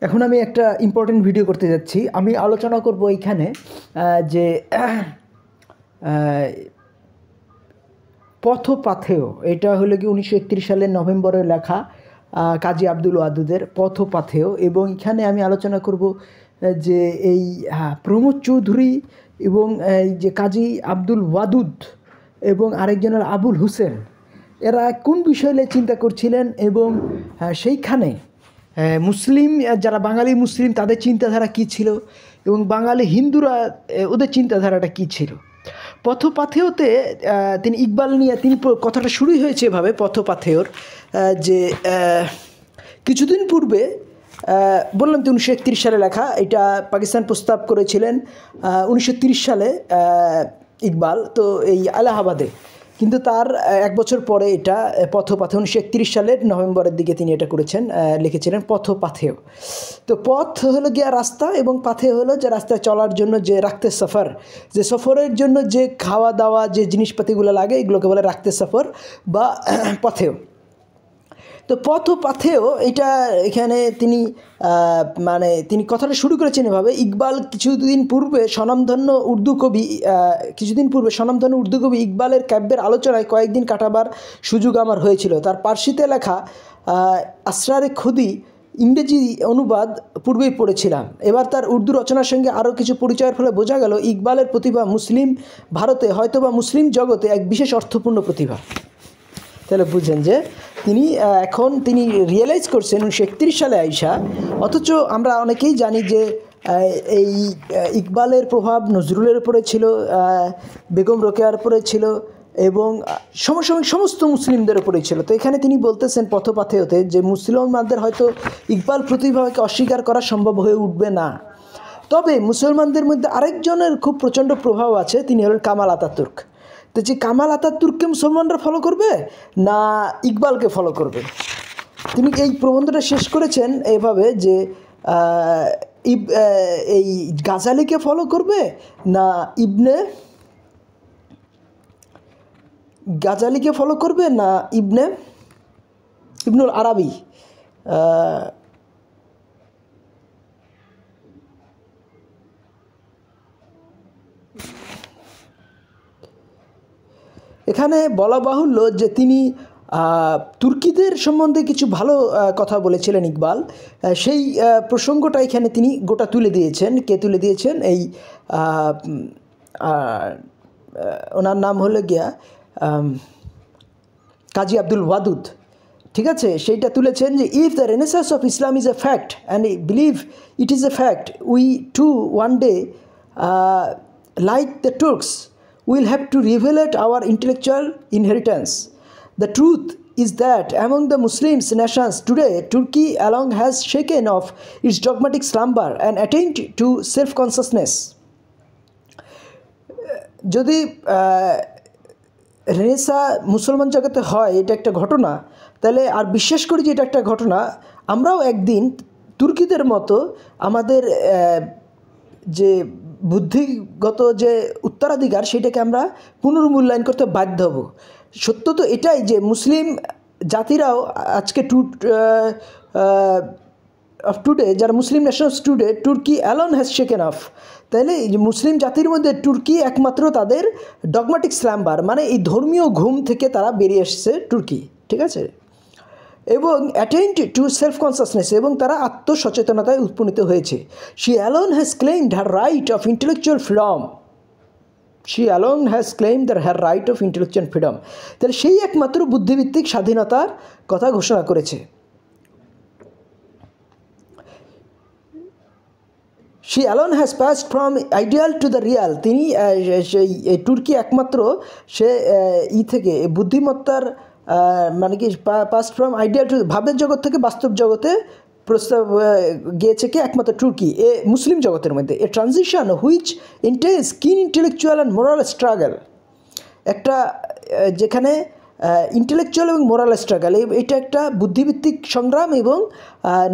এখন আমি একটা ইম্পর্টেন্ট ভিডিও করতে যাচ্ছি। আমি আলোচনা করব এইখানে যে পথপাথেয়, এটা হলো কি 1931 সালের নভেম্বরে লেখা কাজী আব্দুল ওয়াদুদের পথপাথেয়। এবং এখানে আমি আলোচনা করব যে এই প্রমোদ চৌধুরী এবং এই যে কাজী আব্দুল ওয়াদুদ এবং আরেকজনের আবুল হোসেন, এরা কোন বিষয়ে চিন্তা করছিলেন এবং সেইখানে মুসলিম যারা বাঙালি মুসলিম তাদের চিন্তাধারা কী ছিল এবং বাঙালি হিন্দুরা ওদের চিন্তাধারাটা কী ছিল। পথপাথেয়তে তিনি ইকবাল নিয়ে তিনি কথাটা শুরুই হয়েছে এভাবে পথপাথেয়র যে কিছুদিন পূর্বে বললাম তো 1931 সালে লেখা, এটা পাকিস্তান প্রস্তাব করেছিলেন 1930 সালে ইকবাল, তো এই এলাহাবাদে। কিন্তু তার এক বছর পরে এটা পথপাথেয় 1931 সালের নভেম্বরের দিকে তিনি এটা করেছেন, লিখেছিলেন পথপাথেয়। তো পথ হলো গিয়া রাস্তা এবং পাথেয় হলো যে রাস্তায় চলার জন্য যে রাখতে সফর, যে সফরের জন্য যে খাওয়া দাওয়া যে জিনিসপাতিগুলো লাগে এগুলোকে বলে রাখতে সফর বা পথেয়। তো পথপাথেয় এটা এখানে তিনি মানে তিনি কথাটা শুরু করেছেন এভাবে। ইকবাল কিছুদিন পূর্বে স্বনামধন্য উর্দু কবি ইকবালের কাব্যের আলোচনায় কয়েকদিন কাটাবার সুযোগ আমার হয়েছিল। তার পার্সিতে লেখা আসরারে খুদি ইংরেজি অনুবাদ পূর্বেই পড়েছিলাম। এবার তার উর্দু রচনার সঙ্গে আরও কিছু পরিচয়ের ফলে বোঝা গেল ইকবালের প্রতিভা মুসলিম ভারতে হয়তোবা মুসলিম জগতে এক বিশেষ অর্থপূর্ণ প্রতিভা। তাহলে বুঝছেন যে তিনি রিয়েলাইজ করছেন 1931 সালে আইসা। অথচ আমরা অনেকেই জানি যে এই ইকবালের প্রভাব নজরুলের উপরে ছিল, বেগম রোকেয়ার উপরে ছিল এবং সমসাময়িক সমস্ত মুসলিমদের উপরে ছিল। তো এখানে তিনি বলতেছেন পথপাথেয়তে যে মুসলমানদের হয়তো ইকবাল প্রতিভাকে অস্বীকার করা সম্ভব হয়ে উঠবে না, তবে মুসলমানদের মধ্যে আরেকজনের খুব প্রচণ্ড প্রভাব আছে, তিনি হলেন কামাল আতাতুর্ক। তো যে কামাল আতাতুর্ককে মুসলমানরা ফলো করবে না ইকবালকে ফলো করবে? তিনি এই প্রবন্ধটা শেষ করেছেন এভাবে যে এই গাজালিকে ফলো করবে না গাজালিকে ফলো করবে না ইবনুল আরাবি। এখানে বলা বাহুল্য যে তিনি তুর্কিদের সম্বন্ধে কিছু ভালো কথা বলেছিলেন ইকবাল। সেই প্রসঙ্গটা এখানে তিনি গোটা তুলে দিয়েছেন। কে তুলে দিয়েছেন? এই ওনার নাম হলো গিয়া কাজী আব্দুল ওয়াদুদ, ঠিক আছে? সেইটা তুলেছেন যে if the renaissance of Islam is a fact and believe it is a fact, we too one day like the Turks will have to revelate our intellectual inheritance. The truth is that among the Muslim nations today, Turkey alone has shaken off its dogmatic slumber and attained to self-consciousness. যদি Renaissance মুসলমান জগতে হয় এটা একটা ঘটনা, তাহলে আর বিশ্বাস করি যে এটা একটা ঘটনা, আমরাও একদিন তুর্কিদের মতো আমাদের যে বুদ্ধিগত যে উত্তরাধিকার সেটাকে আমরা পুনর্মূল্যায়ন করতে বাধ্য হব। সত্য তো এটাই যে মুসলিম জাতিরাও আজকে টুডে যারা মুসলিম নেশনস টুডে তুর্কি অ্যালোন হ্যাজ শেকেন অফ। তাহলে এই যে মুসলিম জাতির মধ্যে তুর্কি একমাত্র তাদের ডগমাটিক স্ল্যাম্বার, মানে এই ধর্মীয় ঘুম থেকে তারা বেরিয়ে এসছে তুর্কি, ঠিক আছে? এবং অ্যাটেইনড টু সেলফ কনসিয়াসনেস, এবং তারা আত্মসচেতনতায় উপনীত হয়েছে। She alone has claimed her right of intellectual freedom. তাহলে সেই একমাত্র বুদ্ধিভিত্তিক স্বাধীনতার কথা ঘোষণা করেছে। She alone has passed from ideal to the Real. তিনি সেই তুর্কি একমাত্র সে থেকে বুদ্ধিমত্তার মানে কি পাস ফ্রম আইডিয়াল টু ভাবের জগৎ থেকে বাস্তব জগতে প্রস্তাব গিয়েছে কে? একমাত্র তুর্কি এ মুসলিম জগতের মধ্যে। এ ট্রানজিশন হুইচ ইন্টেন্স কিন ইন্টেলেকচুয়াল অ্যান্ড মোরাল স্ট্রাগল, একটা যেখানে ইন্টেলেকচুয়াল এবং মোরাল স্ট্রাগল, এটা একটা বুদ্ধিভিত্তিক সংগ্রাম এবং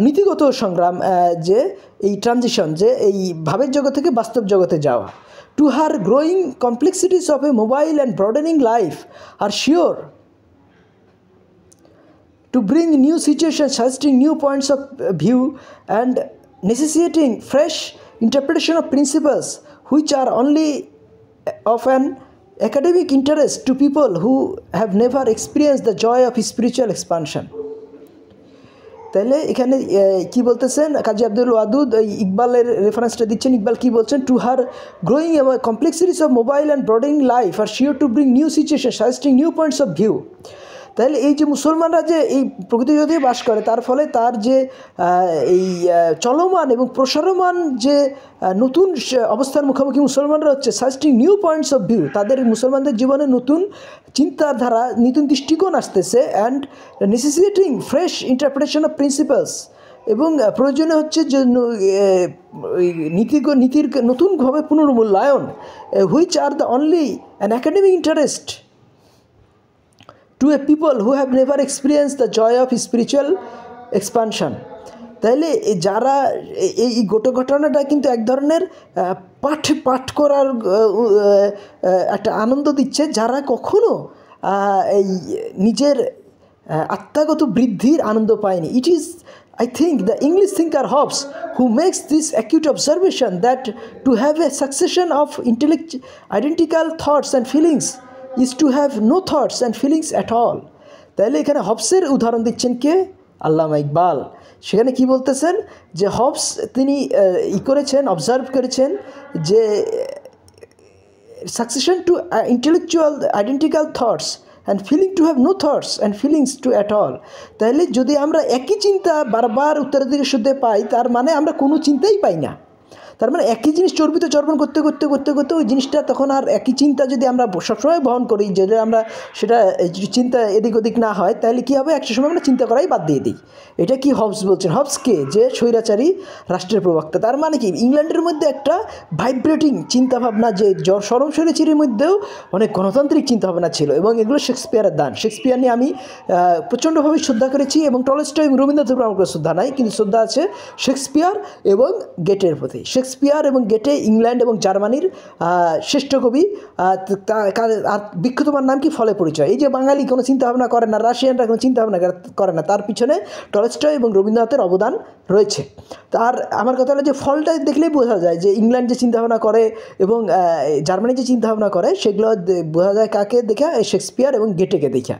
নীতিগত সংগ্রাম, যে এই ট্রানজিশন, যে এই ভাবের জগৎ থেকে বাস্তব জগতে যাওয়া। To her growing complexities of a mobile and broadening life are sure to bring new situations, suggesting new points of view and necessitating fresh interpretation of principles which are only of an academic interest to people who have never experienced the joy of spiritual expansion. তাহলে এখানে কি বলতেছেন কাজী আব্দুল ওয়াদুদ ইকবালের রেফারেন্সটা দিচ্ছেন। ইকবাল কি বলছেন, to her growing complexities of mobile and broadening life are sure to bring new situation suggesting new points of view. তাহলে এই যে মুসলমানরা যে এই প্রকৃতি যদি বাস করে, তার ফলে তার যে এই চলমান এবং প্রসারমান যে নতুন অবস্থার মুখোমুখি মুসলমানরা হচ্ছে, suggesting new points of view, তাদের মুসলমানদের জীবনে নতুন চিন্তাধারা, নতুন দৃষ্টিকোণ আসতেছে, and necessitating fresh interpretation of principles, এবং প্রয়োজনীয় হচ্ছে যে নীতির নতুনভাবে পুনর্মূল্যায়ন, which are the only an academic interest to a people who have never experienced the joy of spiritual expansion. তাহলে যারা এই গোটা ঘটনাটা কিন্তু এক ধরনের পাঠ করার একটা আনন্দ দিচ্ছে, যারা কখনো এই নিজের আত্মাগত বৃদ্ধির আনন্দ পায়নি। It is I think the English thinker Hobbes who makes this acute observation that to have a succession of identical thoughts and feelings is to have no thoughts and feelings at all. তাহলে এখানে হবসের উদাহরণ দিচ্ছেন কে? আল্লামা ইকবাল। সেখানে কি বলতেছেন যে Hobbes তিনি করেছেন, অবজার্ভ করেছেন যে succession to intellectual identical thoughts and feeling to have no thoughts and feelings to at all. তাহলে যদি আমরা একই চিন্তা বারবার উত্তরাধিকার সূত্রে পাই, তার মানে আমরা কোনো চিন্তাই পাই না। তার মানে একই জিনিস চর্বিত চর্বণ করতে করতে করতে করতে ওই জিনিসটা তখন আর একই চিন্তা যদি আমরা সবসময় বহন করি, যদি আমরা সেটা চিন্তা এদিক ওদিক না হয়, তাহলে কী হবে, একটা সময় আমরা চিন্তা করাই বাদ দিয়ে দিই। এটা কি হবস বলছেন। হবসকে যে স্বৈরাচারী রাষ্ট্রের প্রবক্তা, তার মানে কি ইংল্যান্ডের মধ্যে একটা ভাইব্রেটিং চিন্তাভাবনা, যে চরম স্বৈরাচারীর মধ্যেও অনেক গণতান্ত্রিক চিন্তাভাবনা ছিল, এবং এগুলো শেক্সপিয়ারের দান। শেক্সপিয়ার নিয়ে আমি প্রচণ্ডভাবে শ্রদ্ধা করেছি, এবং টলস্টয় এবং রবীন্দ্রনাথের উপর আমার কোনো শ্রদ্ধা নাই, কিন্তু শ্রদ্ধা আছে শেক্সপিয়ার এবং গেটের প্রতি। শেক্সপিয়ার এবং গেটে ইংল্যান্ড এবং জার্মানির শ্রেষ্ঠ কবি। আর বিখ্যাতমার নাম কি? ফলে পরিচয়। এই যে বাঙালি কোনো চিন্তাভাবনা করে না, রাশিয়ানরা কোনো চিন্তাভাবনা করে না, তার পিছনে টলস্টয় এবং রবীন্দ্রনাথের অবদান রয়েছে। তার আমার কথা হলো যে ফলটা দেখলেই বোঝা যায় যে ইংল্যান্ড যে চিন্তাভাবনা করে এবং জার্মানি যে চিন্তাভাবনা করে, সেগুলো বোঝা যায় কাকে দেখা? শেক্সপিয়ার এবং গেটেকে দেখা।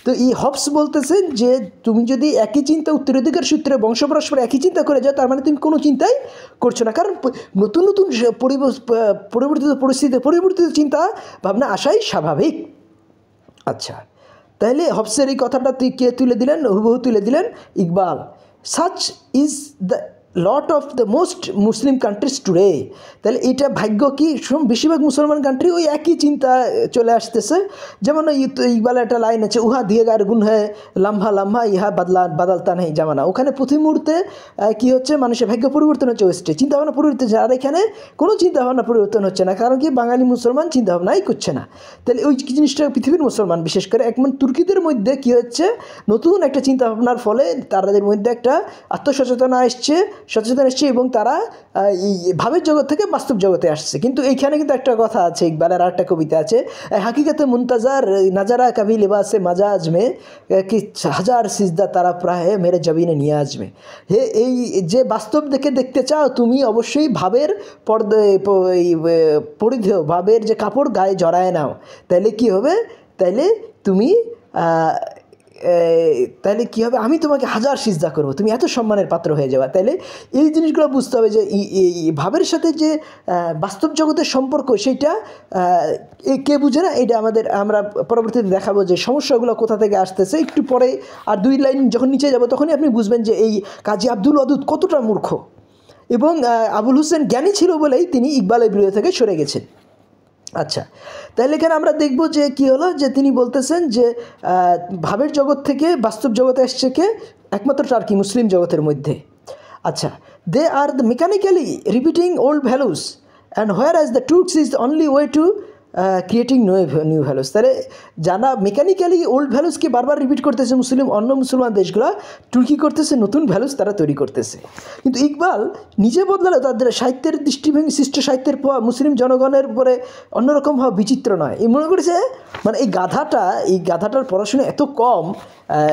তো এই হবস বলতেছেন যে তুমি যদি একই চিন্তা উত্তরাধিকার সূত্রে বংশ পরস্পর একই চিন্তা করে যাও, তার মানে তুমি কোনো চিন্তাই করছো না, কারণ নতুন নতুন পরিবর্তিত পরিস্থিতি, পরিবর্তিত চিন্তা ভাবনা আসাই স্বাভাবিক। আচ্ছা, তাহলে হবসের এই কথাটা কে তুলে দিলেন? হুবহু তুলে দিলেন Iqbal. Such is the lot of the most Muslim countries today. তাহলে এটা ভাগ্য কি, বেশিরভাগ মুসলমান কান্ট্রি ওই একই চিন্তা চলে আসতেছে। যেমন ইকবালের একটা লাইন আছে, উহা দিয়ে গায়ের গুণ হয় লাম্ভা লাম্ভা ইহা বাদলতা নেই জামানা। ওখানে প্রতি মুহূর্তে কী হচ্ছে, মানুষের ভাগ্য পরিবর্তন হচ্ছে, ওয়েস্টে চিন্তাভাবনা পরিবর্তন হচ্ছে, আর এখানে কোনো চিন্তাভাবনা পরিবর্তন হচ্ছে না। কারণ কি, বাঙালি মুসলমান চিন্তাভাবনাই করছে না। তাহলে ওই জিনিসটা পৃথিবীর মুসলমান, বিশেষ করে একমন তুর্কিদের মধ্যে কী হচ্ছে, নতুন একটা চিন্তাভাবনার ফলে তাদের মধ্যে একটা আত্মসচেতনা সচেতন এসছে, এবং তারা এই ভাবের জগৎ থেকে বাস্তব জগতে আসছে। কিন্তু এইখানে কিন্তু একটা কথা আছে, ইকবালের আর একটা কবিতা আছে, হাকিকতে মুনতাজার নাজারা কবি লিবাসে মাজাজ মে কি হাজার সিজদা তারা প্রায় মেরে জবিনে নিয়াজ মে। হে, এই যে বাস্তব দেখতে চাও তুমি, অবশ্যই ভাবের পরিধেয়, ভাবের যে কাপড় গায়ে জড়ায় নাও। তাইলে কি হবে? তাইলে তুমি তাহলে কী হবে, আমি তোমাকে হাজার সিজদা করবো, তুমি এত সম্মানের পাত্র হয়ে যাবে। তাহলে এই জিনিসগুলো বুঝতে হবে যে ভাবের সাথে যে বাস্তব জগতের সম্পর্ক, সেইটা কে বুঝে না, এটা আমরা পরবর্তীতে দেখাবো যে সমস্যাগুলো কোথা থেকে আসতেছে। একটু পরে আর দুই লাইন যখন নিচে যাব, তখনই আপনি বুঝবেন যে এই কাজী আব্দুল ওয়াদুদ কতটা মূর্খ, এবং আবুল হোসেন জ্ঞানী ছিল বলেই তিনি ইকবালের বিরুদ্ধে থেকে সরে গেছেন। আচ্ছা, তাহলে এখানে আমরা দেখব যে কী হলো, যে তিনি বলতেছেন যে ভাবের জগৎ থেকে বাস্তব জগতে আসছে কে? একমাত্র টার্কি মুসলিম জগতের মধ্যে। আচ্ছা, they are the mechanically repeating old values and whereas the truths is the only way to creating new values. তাহলে যারা মেকানিক্যালি ওল্ড ভ্যালুসকে বারবার রিপিট করতেছে অন্য মুসলমান দেশগুলো তুর্কি করতেছে নতুন ভ্যালুস তারা তৈরি করতেছে। কিন্তু ইকবাল নিজে বদলালে তাদের সাহিত্যের দৃষ্টিভঙ্গি সৃষ্ট সাহিত্যের মুসলিম জনগণের উপরে অন্যরকম হওয়া বিচিত্র নয়। এই মনে করেছে মানে এই গাধাটার পড়াশোনা এত কম।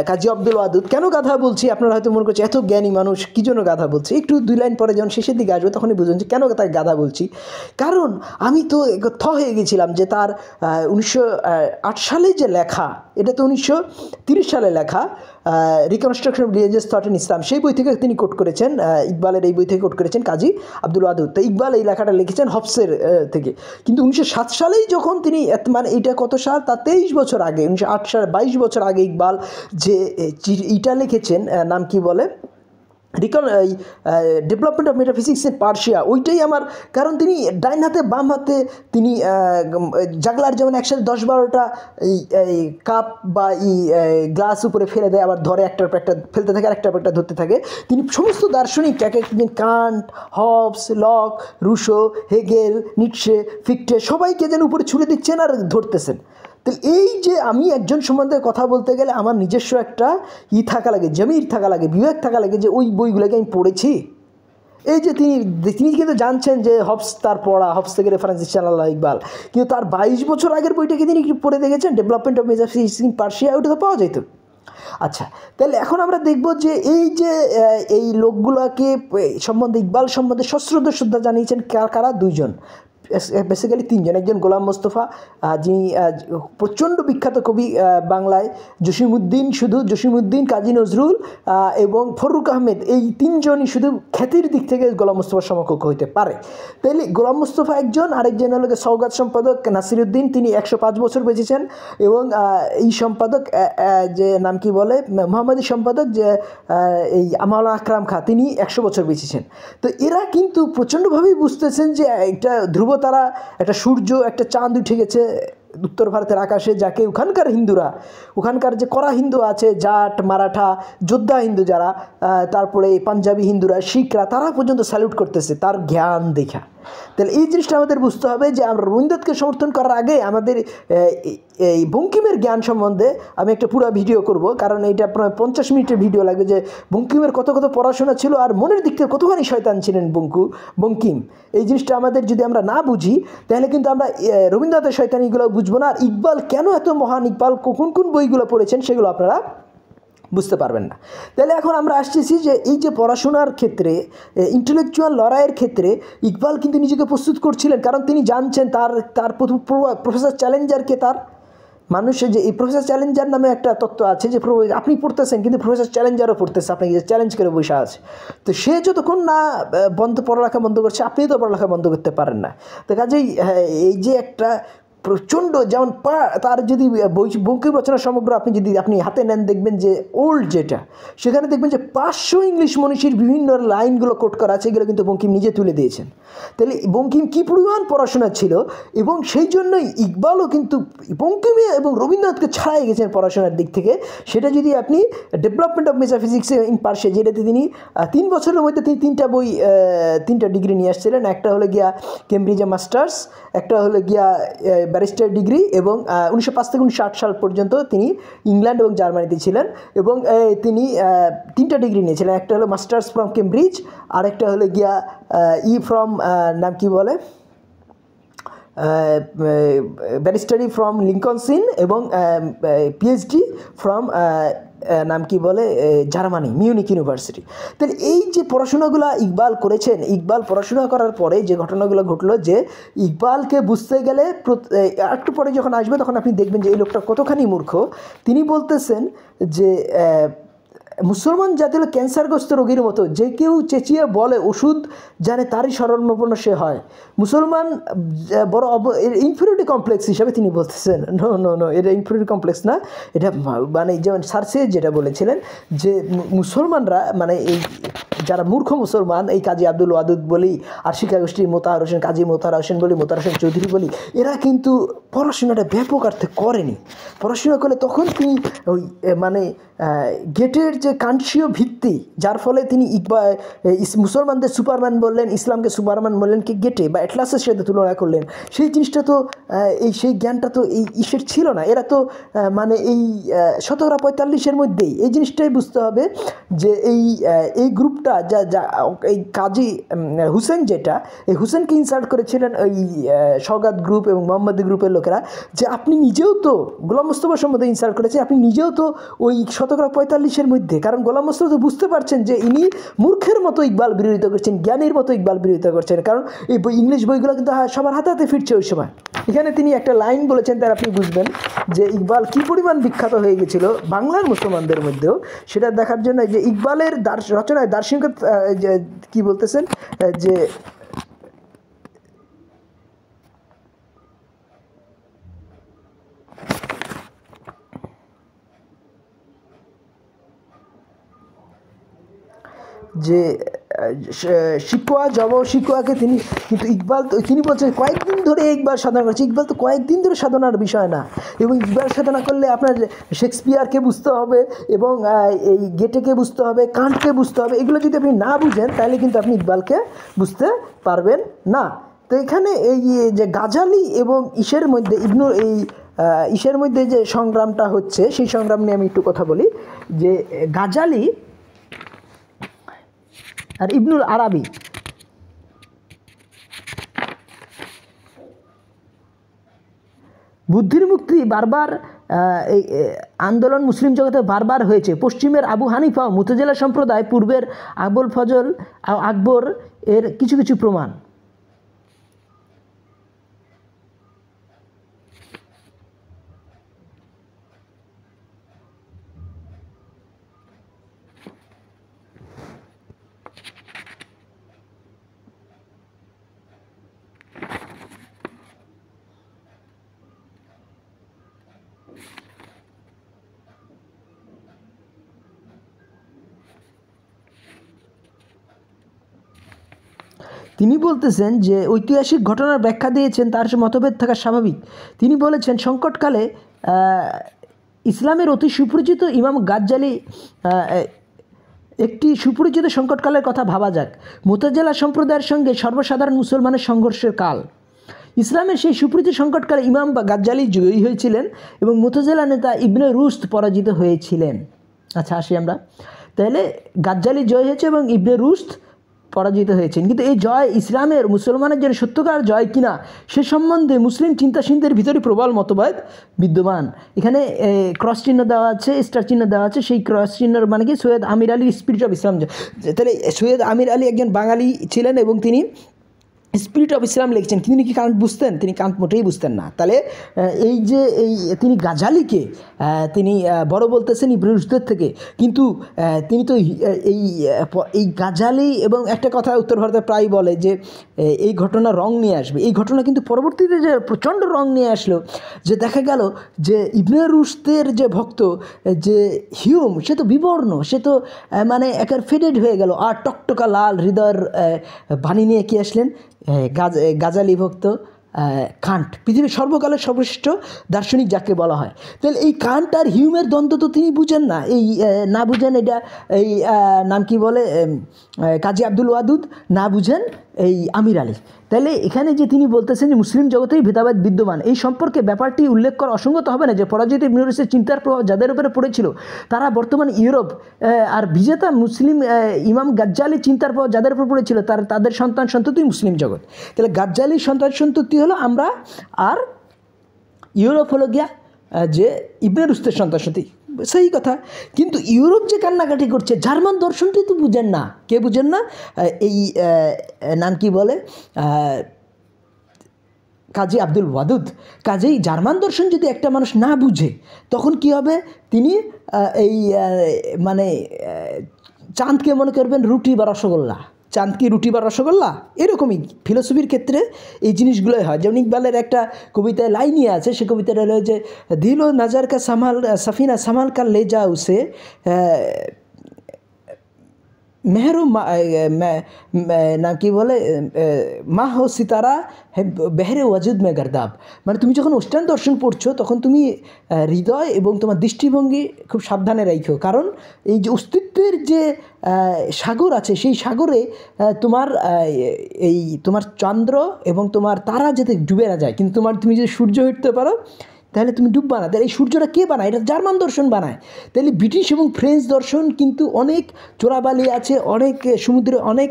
কাজী আব্দুল ওয়াদুদ, কেন গাধা বলছি আপনারা হয়তো মনে করছে এত জ্ঞানী মানুষ কী জন্য গাধা বলছি, একটু 2 লাইন পরে যখন শেষের দিকে আসবে তখনই বুঝুন যে কেন তাকে গাধা বলছি। কারণ আমি তো হয়ে গেছিলাম যে তার 1908 সালে যে লেখা, এটা তো 1930 সালে লেখা reconstruction of religious thought in Islam, সেই বই থেকে তিনি কোট করেছেন, ইকবালের এই বই থেকে কোট করেছেন কাজী আব্দুল ওয়াদুদ। তো ইকবাল এই লেখাটা লিখেছেন হবসের থেকে। কিন্তু 1907 সালেই যখন তিনি মানে এটা কত সাল, তার 23 বছর আগে, 1908 সালে 22 বছর আগে ইকবাল যে ইটা লিখেছেন, নাম কি বলে, development of metaphysics in Persia, ওইটাই আমার, কারণ তিনি ডাইন হাতে বাম হাতে তিনি জাগলার যেমন একসাথে 10-12টা এই কাপ বা গ্লাস উপরে ফেলে দেয়, আবার ধরে একটার পর একটা ফেলতে থাকে আর একটার পর একটা ধরতে থাকে, তিনি সমস্ত দার্শনিক Kant, Hobbes, Locke, Rousseau, Hegel, Nietzsche, Fichte সবাইকে যেন উপরে ছুড়ে দিচ্ছেন আর ধরতেছেন। তো এই যে আমি একজন সম্বন্ধে কথা বলতে গেলে আমার নিজস্ব একটা থাকা লাগে, জমির থাকা লাগে, বিবেক থাকা লাগে যে ওই বইগুলোকে আমি পড়েছি। এই যে তিনি কিন্তু জানছেন যে হবস তার পড়া, হবস থেকে রেফারেন্স দিচ্ছেন আল্লাহ ইকবাল, কিন্তু তার 22 বছর আগের বইটাকে তিনি পড়ে দেখেছেন, development of metaphysics in Persia, ওইটা তো পাওয়া যেত। আচ্ছা, তাহলে এখন আমরা দেখব যে এই লোকগুলোকে সম্বন্ধে, ইকবাল সম্বন্ধে সশ্রদ্ধ শ্রদ্ধা জানিয়েছেন কারা? 2 জন, বেসিক্যালি 3 জন। একজন গোলাম মোস্তফা, যিনি প্রচণ্ড বিখ্যাত কবি বাংলায়, জসিমউদ্দিন, কাজী নজরুল এবং ফররুখ আহমেদ, এই 3 জনই শুধু খ্যাতির দিক থেকে গোলাম মোস্তফার সমকক্ষ হইতে পারে। তাইলে গোলাম মোস্তফা একজন, আরেকজন হলো সওগাত সম্পাদক নাসিরউদ্দিন, তিনি 105 বছর বেঁচেছেন, এবং এই সম্পাদক যে নাম কি বলে, মোহাম্মদী সম্পাদক যে এই মাওলানা আকরাম খাঁ, তিনি 100 বছর বেঁচেছেন। তো এরা কিন্তু প্রচণ্ডভাবেই বুঝতেছেন যে একটা ধ্রুব তারা, একটা সূর্য, একটা চাঁদ উঠে গেছে উত্তর ভারতের আকাশে, যাকে ওখানকার হিন্দুরা, ওখানকার যে করা হিন্দু আছে, জাট, মারাঠা, যোদ্ধা হিন্দু যারা, তারপরে পাঞ্জাবি হিন্দুরা, শিখরা, তারা পর্যন্ত স্যালুট করতেছে তার জ্ঞান দেখা। তাহলে এই জিনিসটা আমাদের বুঝতে হবে যে আমরা রবীন্দ্রনাথকে সমর্থন করার আগে আমাদের এই বঙ্কিমের জ্ঞান সম্বন্ধে আমি একটা পুরো ভিডিও করব, কারণ এইটা প্রায় 50 মিনিটের ভিডিও লাগবে, যে বঙ্কিমের কত পড়াশোনা ছিল আর মনের দিক থেকে কতখানি শয়তান ছিলেন বঙ্কিম। এই জিনিসটা আমাদের যদি আমরা না বুঝি তাহলে কিন্তু আমরা রবীন্দ্রনাথের শয়তানিগুলো বুঝবো না, আর ইকবাল কেন এত মহান, ইকবাল কোন বইগুলো পড়েছেন সেগুলো আপনারা বুঝতে পারবেন না। তাহলে এখন আমরা আসতেছি যে এই যে পড়াশোনার ক্ষেত্রে, ইন্টেলেকচুয়াল লড়াইয়ের ক্ষেত্রে ইকবাল কিন্তু নিজেকে প্রস্তুত করছিলেন, কারণ তিনি জানছেন তার প্রফেসর চ্যালেঞ্জারকে, তার মানুষের যে এই প্রফেসর চ্যালেঞ্জার নামে একটা তত্ত্ব আছে, যে আপনি পড়তেছেন কিন্তু প্রফেসর চ্যালেঞ্জারও পড়তেছে, আপনাকে যে চ্যালেঞ্জ করে বসে আছে। তো সে যতক্ষণ না পড়ালেখা বন্ধ করছে, আপনি তো পড়ালেখা বন্ধ করতে পারেন না। তো কাজেই এই যে একটা প্রচণ্ড, যেমন তার যদি বঙ্কিম রচনা সমগ্র আপনি হাতে নেন, দেখবেন যে ওল্ড যেটা, সেখানে দেখবেন যে 500 ইংলিশ মনীষীর বিভিন্ন লাইনগুলো কোট করা আছে, এগুলো কিন্তু বঙ্কিম নিজে তুলে দিয়েছেন। তাহলে বঙ্কিম কী পরিমাণ পড়াশোনা ছিল, এবং সেই জন্যই ইকবালও কিন্তু বঙ্কিমে এবং রবীন্দ্রনাথকে ছাড়াই গেছেন পড়াশোনার দিক থেকে। সেটা যদি আপনি development of metaphysics in Persia, যেটাতে তিনি 3 বছরের মধ্যে তিনি 3টা ডিগ্রি নিয়ে আসছিলেন, একটা হলো গিয়া কেমব্রিজে মাস্টার্স, একটা হলো গিয়া ব্যারিস্টার ডিগ্রি, এবং 1905 থেকে 1908 সাল পর্যন্ত তিনি ইংল্যান্ড এবং জার্মানিতে ছিলেন, এবং তিনি 3টা ডিগ্রি নিয়েছিলেন। একটা হলো মাস্টার্স ফ্রম কেমব্রিজ, আর একটা হলো গিয়া ফ্রম নাম কি বলে, ব্যারিস্টারি ফ্রম লিঙ্কনসিন, এবং পিএইচডি ফ্রম নাম কি বলে জার্মানি, মিউনিক ইউনিভার্সিটি। তাহলে এই যে পড়াশোনাগুলো ইকবাল করেছেন, ইকবাল পড়াশোনা করার পরে যে ঘটনাগুলো ঘটলো, যে ইকবালকে বুঝতে গেলে একটু পরে যখন আসবে তখন আপনি দেখবেন যে এই লোকটা কতখানি মূর্খ। তিনি বলতেছেন যে মুসলমান জাতি হলো ক্যান্সারগ্রস্ত রোগীর মতো, যে কেউ চেঁচিয়ে বলে ওষুধ জানে তারই শরণাপন্ন সে হয়। মুসলমান বড় ইনফিরিয়রিটি কমপ্লেক্স হিসাবে তিনি বলতেছেন, নো, এটা ইনফিরিয়রিটি কমপ্লেক্স না, এটা মানে যেমন সার্সে যেটা বলেছিলেন যে মুসলমানরা, মানে এই যারা মূর্খ মুসলমান, এই কাজী আব্দুল ওয়াদুদ বলি, আর শিক্ষা গোষ্ঠীর মোতাহার হোসেন, কাজী মোতাহার হোসেন বলি, মোতাহার হোসেন চৌধুরী বলি, এরা কিন্তু পড়াশোনাটা ব্যাপক অর্থে করেনি। পড়াশোনা করলে তখন তিনি ওই মানে গেটের যে কাঞ্চীয় ভিত্তি, যার ফলে তিনি মুসলমানদের সুপারম্যান বললেন, ইসলামকে সুপারম্যান বললেন কি গেটে বা অ্যাটলাসের সাথে তুলনা করলেন, সেই জিনিসটা তো সেই জ্ঞানটা তো এই ইসের ছিল না। এরা তো মানে এই 1745-এর মধ্যেই এই জিনিসটাই বুঝতে হবে যে এই গ্রুপটা যা এই কাজী হুসেন, যেটা এই হুসেনকে ইনসাল্ট করেছিলেন ওই সওগাত গ্রুপ এবং মোহাম্মদী গ্রুপের লোকেরা, যে আপনি নিজেও তো গোলাম মোস্তফার সম্বন্ধে ইনসাল্ট করেছেন, আপনি নিজেও তো ওই 1745-এর মধ্যে, কারণ গোলাম মোস্তফা তো বুঝতে পারছেন যে ইনি মূর্খের মতো ইকবাল বিরোধিতা করছেন, জ্ঞানীর মতো ইকবাল বিরোধিতা করছেন, কারণ এই ইংলিশ বইগুলো কিন্তু সবার হাতে হাতে ফিরছে ওই সময়। এখানে তিনি একটা লাইন বলেছেন, তার আপনি বুঝবেন যে ইকবাল কী পরিমাণ বিখ্যাত হয়ে গেছিল বাংলার মুসলমানদের মধ্যেও। সেটা দেখার জন্য যে ইকবালের রচনায় দার্শনিকতা কী বলতেছেন যে যে শিকোয়া জব শিকোয়াকে তিনি, কিন্তু ইকবাল তো তিনি বলছেন কয়েকদিন ধরে ইকবাল সাধনা করছে। ইকবাল তো কয়েকদিন ধরে সাধনার বিষয় না, এবং ইকবাল সাধনা করলে আপনার শেক্সপিয়ারকে বুঝতে হবে এবং এই গেটেকে বুঝতে হবে, কান্টকে বুঝতে হবে। এগুলো যদি আপনি না বুঝেন তাহলে কিন্তু আপনি ইকবালকে বুঝতে পারবেন না। তো এখানে এই যে গাজালি এবং ইসের মধ্যে ইসের মধ্যে যে সংগ্রামটা হচ্ছে, সেই সংগ্রাম নিয়ে আমি একটু কথা বলি। যে গাজালি আর ইবনুল আরাবি বুদ্ধির মুক্তি বারবার এই আন্দোলন মুসলিম জগতে বারবার হয়েছে। পশ্চিমের আবু হানিফা ও মুতাজিলা সম্প্রদায়, পূর্বের আবুল ফজল আকবর এর কিছু কিছু প্রমাণ। তিনি বলতেছেন যে ঐতিহাসিক ঘটনার ব্যাখ্যা দিয়েছেন, তার মতভেদ থাকা স্বাভাবিক। তিনি বলেছেন সংকটকালে ইসলামের অতি সুপরিচিত ইমাম গাজ্জালি একটি সুপরিচিত সংকটকালের কথা ভাবা যাক। মুতাজিলা সম্প্রদায়ের সঙ্গে সর্বসাধারণ মুসলমানের সংঘর্ষের কাল। ইসলামের সেই সুপরিচিত সংকটকালে ইমাম গাজ্জালি জয়ী হয়েছিলেন এবং মুতাজিলা নেতা ইবনে রুশদ পরাজিত হয়েছিলেন। আচ্ছা, আসি আমরা তাহলে। গাজ্জালি জয় হয়েছে এবং ইবনে রুশদ পরাজিত হয়েছেন, কিন্তু এই জয় ইসলামের মুসলমানের জন্য সত্যকার জয় কিনা সে সম্বন্ধে মুসলিম চিন্তাশীলদের ভিতরে প্রবল মতভেদ বিদ্যমান। এখানে ক্রস চিহ্ন দেওয়া আছে, স্টার চিহ্ন দেওয়া আছে। সেই ক্রস চিহ্নের মানে কি সৈয়দ আমির আলীর স্পিরিট অফ ইসলাম। তাহলে সৈয়দ আমির আলী একজন বাঙালি ছিলেন এবং তিনি স্পিরিট অফ ইসলাম লিখছেন, কিন্তু তিনি কি কান্ট বুঝতেন? তিনি কান্ট মোটেই বুঝতেন না। তাহলে এই যে তিনি গাজালিকে তিনি বড় বলতেছেন ইবনে রুশদের থেকে, কিন্তু তিনি তো এই গাজালি এবং একটা কথা উত্তর ভারতে প্রায় বলে যে এই ঘটনা রং নিয়ে আসবে। এই ঘটনা কিন্তু পরবর্তীতে যে প্রচণ্ড রং নিয়ে আসলো, যে দেখা গেল যে ইবনে রুশদের যে ভক্ত যে হিউম, সে তো বিবর্ণ, সে তো মানে একের ফেডেড হয়ে গেল, আর টকটকা লাল হৃদয়ের বাণী নিয়ে কি আসলেন গাজালি ভক্ত কান্ট, পৃথিবীর সর্বকালের সর্বশ্রেষ্ঠ দার্শনিক যাকে বলা হয়। তাহলে এই কান্ট আর হিউমের দ্বন্দ্ব তো তিনি বুঝেন না, এই না বুঝেন এটা এই নাম কি বলে কাজী আব্দুল ওয়াদুদ, না বুঝেন এই আমির আলী। তাহলে এখানে যে তিনি বলতেছেন যে মুসলিম জগতেই ভেদাভেদ বিদ্যমান, এই সম্পর্কে ব্যাপারটি উল্লেখ করা অসঙ্গত হবে না যে পরাজিত ইবনে রুশদের চিন্তার প্রভাব যাদের উপরে পড়েছিল তারা বর্তমান ইউরোপ, আর বিজেতা মুসলিম ইমাম গাজ্জালি চিন্তার প্রভাব যাদের উপর পড়েছিল তাদের সন্তান সন্ততি মুসলিম জগৎ। তাহলে গাজ্জালির সন্তান সন্ততি হলো আমরা, আর ইউরোপ হলো গিয়া যে ইবনে রুশদের সন্তান সন্ততি। সেই কথা, কিন্তু ইউরোপ যে কান্নাকাটি করছে, জার্মান দর্শনটি তো বুঝেন না। কে বুঝেন না? এই নাম কি বলে কাজী আব্দুল ওয়াদুদ। কাজেই জার্মান দর্শন যদি একটা মানুষ না বুঝে তখন কি হবে? তিনি এই মানে চাঁদকে মনে করবেন রুটি বা রসগোল্লা, চাঁদ কি রুটি বা রসগোল্লা? এরকমই ফিলোসফির ক্ষেত্রে এই জিনিসগুলোই হয়। যেমন ইকবালের একটা কবিতায় লাইনই আছে, সে কবিতাটা হলো যে দিল ও নজর কা সামাল সফিনা সামাল কা লে যা উসে মেহেরো নাম কি বলে মাহ ও সিতারা হে বেহরে ওয়াজুদ মে গর্দাব, মানে তুমি যখন অষ্টাঙ্গ দর্শন পড়ছো তখন তুমি হৃদয় এবং তোমার দৃষ্টিভঙ্গি খুব সাবধানে রাখো, কারণ এই যে অস্তিত্বের যে সাগর আছে সেই সাগরে তোমার এই তোমার চন্দ্র এবং তোমার তারা যাতে ডুবে না যায়, কিন্তু তুমি যদি সূর্য উঠতে পারো তাহলে তুমি ডুববা না। তাহলে এই সূর্যটা কে বানায়? এটা জার্মান দর্শন বানায়। তাহলে ব্রিটিশ এবং ফ্রেঞ্চ দর্শন কিন্তু অনেক চোরাবালি আছে, অনেক সমুদ্রে অনেক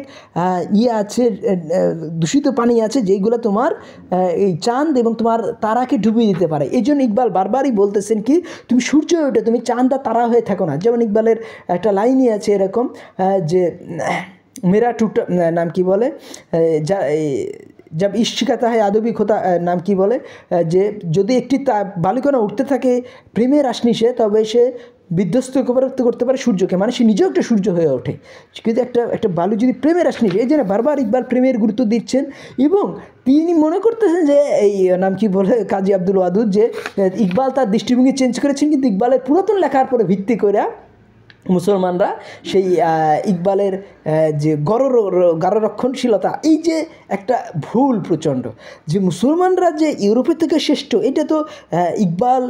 আছে, দূষিত পানি আছে, যেইগুলো তোমার এই চাঁদ এবং তোমার তারাকে ডুবিয়ে দিতে পারে। এই জন্য ইকবাল বারবারই বলতেছেন কি তুমি সূর্য ওঠে, তুমি চাঁদ আর তারা হয়ে থাকো না। যেমন ইকবালের একটা লাইনই আছে এরকম যে মেরা টুটা নাম কি বলে যা जब इश्क कहता है आदबी खोता नाम की बोले যে যদি একটি বালুকণা উঠতে থাকে প্রেমের আশনিশে, তবে সে বিধ্বস্ত করতে পারে সূর্যকে, মানে সে নিজেও একটা সূর্য হয়ে ওঠে। কিন্তু একটা বালু যদি প্রেমের আশনিশে, এই জন্য বারবার ইকবাল প্রেমের গুরুত্ব দিচ্ছেন। এবং তিনি মনে করতেছেন যে এই নাম কি বলে কাজী আব্দুল ওয়াদুদ যে ইকবাল তার দৃষ্টিভঙ্গি চেঞ্জ করেছেন, কিন্তু ইকবালের পুরাতন লেখার পরে ভিত্তি করে মুসলমানরা সেই ইকবালের যে গাররক্ষণশীলতা, এই যে একটা ভুল প্রচণ্ড যে মুসলমানরা যে ইউরোপের থেকে শ্রেষ্ঠ, এটা তো ইকবাল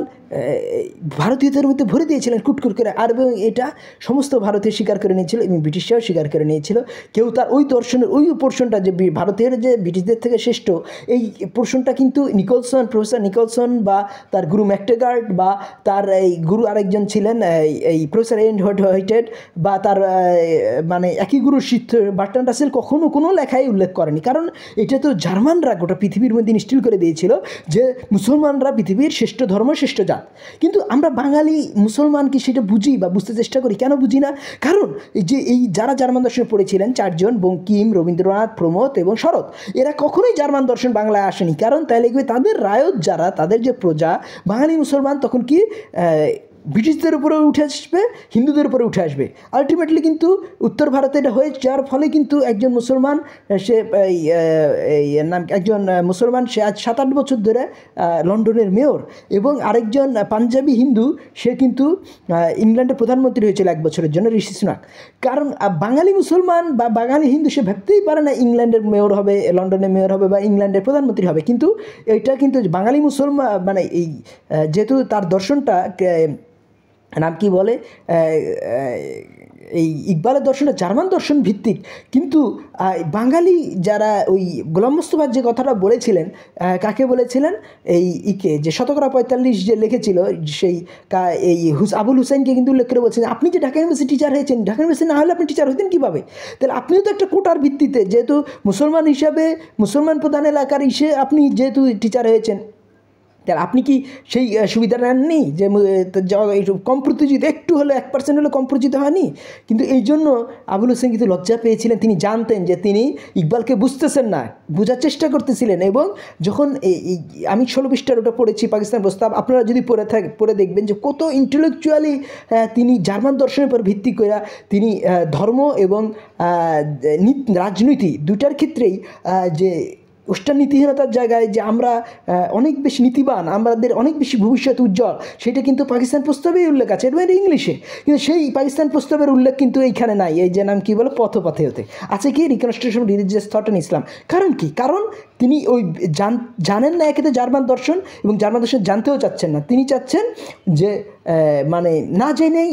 ভারতীয়দের মধ্যে ভরে দিয়েছিলেন কুটকুট করে, আর এবং এটা সমস্ত ভারতীয় স্বীকার করে নিয়েছিল এবং ব্রিটিশরাও স্বীকার করে নিয়েছিল। কেউ তার ওই দর্শনের ওই পোর্শনটা যে ভারতের যে ব্রিটিশদের থেকে শ্রেষ্ঠ, এই পোর্শনটা কিন্তু প্রফেসর নিকলসন বা তার গুরু ম্যাকটেগার্ড বা তার এই গুরু আরেকজন ছিলেন এই প্রফেসর হোয়াইটেড বা তার মানে একই গুরু বার্ট্রান্ড রাসেল কখনো কোনো লেখায় উল্লেখ করেনি, কারণ এটা তো জার্মানরা গোটা পৃথিবীর মধ্যে ইনস্টিল করে দিয়েছিল যে মুসলমানরা পৃথিবীর শ্রেষ্ঠ ধর্ম, শ্রেষ্ঠ জাত। কিন্তু আমরা বাঙালি মুসলমান কি সেটা বুঝি বা বুঝতে চেষ্টা করি? কেন বুঝি না? কারণ এই যারা জার্মান দর্শন পড়েছিলেন চারজন, বঙ্কিম, রবীন্দ্রনাথ, প্রমোদ এবং শরৎ, এরা কখনোই জার্মান দর্শন বাংলায় আসেনি। কারণ তাইলে তাদের রায়ত যারা, তাদের যে প্রজা বাঙালি মুসলমান, তখন কি ব্রিটিশদের উপরে উঠে আসবে, হিন্দুদের উপরে উঠে আসবে। আলটিমেটলি কিন্তু উত্তর ভারতে এটা হয়ে যাওয়ার ফলে কিন্তু একজন মুসলমান সে একজন মুসলমান সে আজ 7-8 বছর ধরে লন্ডনের মেয়র, এবং আরেকজন পাঞ্জাবি হিন্দু সে কিন্তু ইংল্যান্ডের প্রধানমন্ত্রী হয়েছিল 1 বছরের জন্য, ঋষি সুনাক। কারণ বাঙালি মুসলমান বা বাঙালি হিন্দু সে ভাবতেই পারে না ইংল্যান্ডের মেয়র হবে, লন্ডনের মেয়র হবে বা ইংল্যান্ডের প্রধানমন্ত্রী হবে। কিন্তু এটা কিন্তু বাঙালি মুসলমান মানে এই যেহেতু তার দর্শনটা নাম কি বলে এই ইকবালের দর্শনটা জার্মান দর্শন ভিত্তিক, কিন্তু বাঙালি যারা ওই গোলাম মোস্তফা যে কথাটা বলেছিলেন, কাকে বলেছিলেন? যে শতকরা 45 যে লিখেছিল সেই এই আবুল হুসাইনকে কিন্তু উল্লেখ করে বলছেন আপনি যে ঢাকা ইউনিভার্সিটি টিচার হয়েছেন, ঢাকা ইউনিভার্সিটি না হলে আপনি টিচার হতেন কীভাবে? তাহলে আপনিও তো একটা কোটার ভিত্তিতে, যেহেতু মুসলমান হিসাবে মুসলমান প্রধান এলাকার আপনি যেহেতু টিচার হয়েছেন, তাহলে আপনি কি সেই সুবিধাটা নেননি যে কম প্রতিযোগিতা একটু হলে 1% হলে কম পরিচিত হয়নি? কিন্তু এই জন্য আবুল হোসেন কিন্তু লজ্জা পেয়েছিলেন। তিনি জানতেন যে তিনি ইকবালকে বুঝতেছেন না, বোঝার চেষ্টা করতেছিলেন। এবং যখন আমি 16 পৃষ্ঠার ওটা পড়েছি পাকিস্তান প্রস্তাব, আপনারা যদি পড়ে দেখবেন যে কত ইন্টেলেকচুয়ালি তিনি জার্মান দর্শনের উপর ভিত্তি করে তিনি ধর্ম এবং রাজনীতি দুটার ক্ষেত্রেই যে উষ্টা নীতিহীনতার জায়গায় যে আমরা অনেক বেশি নীতিবান, আমাদের অনেক বেশি ভবিষ্যৎ উজ্জ্বল, সেটা কিন্তু পাকিস্তান প্রস্তাবেই উল্লেখ আছে, এটা ইংলিশে। কিন্তু সেই পাকিস্তান প্রস্তাবের উল্লেখ কিন্তু এইখানে নাই। এই যে নাম কি বলে পথপাথেয়তে আছে কি reconstruction of religious thought in Islam. কারণ কি? কারণ তিনি ওই জানেন না একেতে জার্মান দর্শন, এবং জার্মান দর্শন জানতেও চাচ্ছেন না। তিনি চাচ্ছেন যে মানে না জেনেই